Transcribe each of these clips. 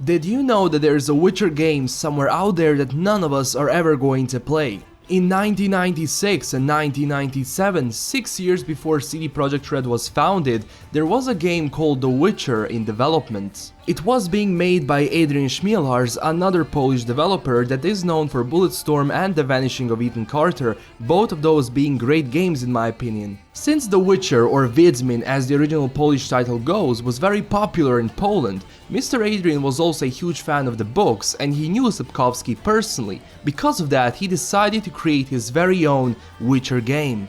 Did you know that there's a Witcher game somewhere out there that none of us are ever going to play? In 1996 and 1997, 6 years before CD Projekt Red was founded, there was a game called The Witcher in development. It was being made by Adrian Chmielarz, another Polish developer that is known for Bulletstorm and The Vanishing of Ethan Carter, both of those being great games in my opinion. Since The Witcher, or Wiedźmin as the original Polish title goes, was very popular in Poland, Mr. Adrian was also a huge fan of the books and he knew Sapkowski personally. Because of that, he decided to create his very own Witcher game.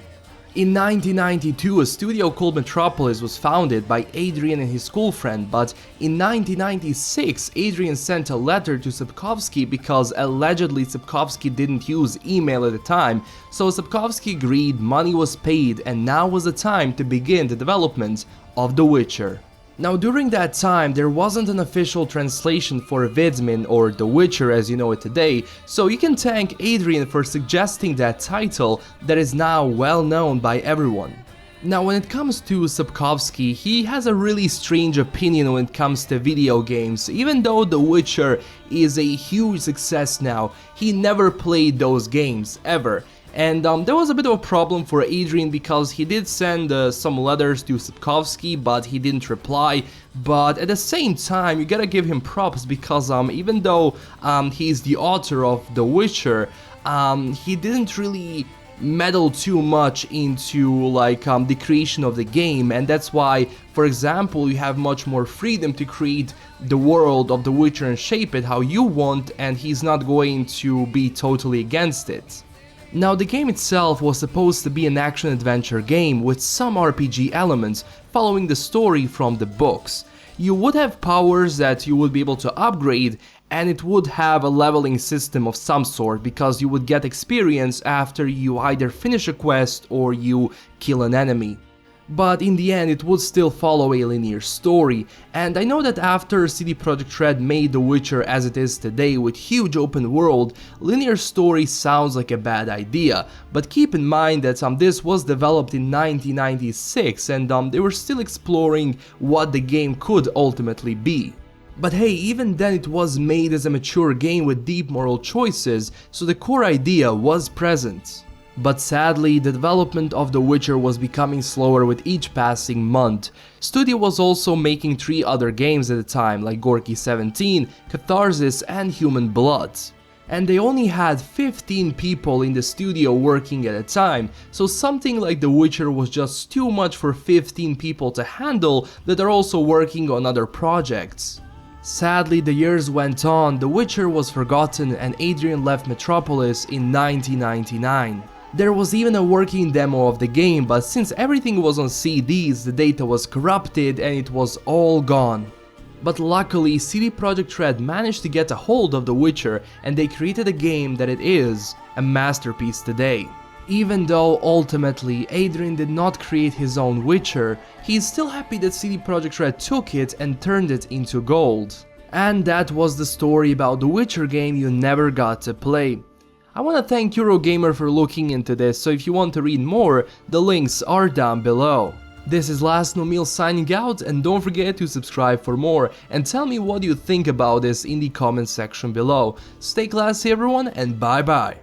In 1992, a studio called Metropolis was founded by Adrian and his school friend, but in 1996, Adrian sent a letter to Sapkowski because allegedly Sapkowski didn't use email at the time, so Sapkowski agreed, money was paid, and now was the time to begin the development of The Witcher. Now during that time there wasn't an official translation for Wiedźmin or The Witcher as you know it today, so you can thank Adrian for suggesting that title that is now well known by everyone. Now when it comes to Sapkowski, he has a really strange opinion when it comes to video games. Even though The Witcher is a huge success now, he never played those games, ever. And there was a bit of a problem for Adrian because he did send some letters to Sapkowski, but he didn't reply. But at the same time, you gotta give him props because even though he's the author of The Witcher, he didn't really meddle too much into like the creation of the game, and that's why, for example, you have much more freedom to create the world of The Witcher and shape it how you want, and he's not going to be totally against it. Now the game itself was supposed to be an action-adventure game with some RPG elements following the story from the books. You would have powers that you would be able to upgrade, and it would have a leveling system of some sort because you would get experience after you either finish a quest or you kill an enemy. But in the end it would still follow a linear story, and I know that after CD Projekt Red made The Witcher as it is today with huge open world, linear story sounds like a bad idea, but keep in mind that this was developed in 1996 and they were still exploring what the game could ultimately be. But hey, even then it was made as a mature game with deep moral choices, so the core idea was present. But sadly, the development of The Witcher was becoming slower with each passing month. Studio was also making 3 other games at the time, like Gorky 17, Catharsis and Human Blood. And they only had 15 people in the studio working at a time, so something like The Witcher was just too much for 15 people to handle that are also working on other projects. Sadly, the years went on, The Witcher was forgotten and Adrian left Metropolis in 1999. There was even a working demo of the game, but since everything was on CDs, the data was corrupted and it was all gone. But luckily, CD Projekt Red managed to get a hold of The Witcher and they created a game that it is a masterpiece today. Even though ultimately Adrian did not create his own Witcher, he is still happy that CD Projekt Red took it and turned it into gold. And that was the story about The Witcher game you never got to play. I want to thank Eurogamer for looking into this, so if you want to read more, the links are down below. This is LastKnownMeal signing out, and don't forget to subscribe for more, and tell me what you think about this in the comment section below. Stay classy everyone, and bye bye!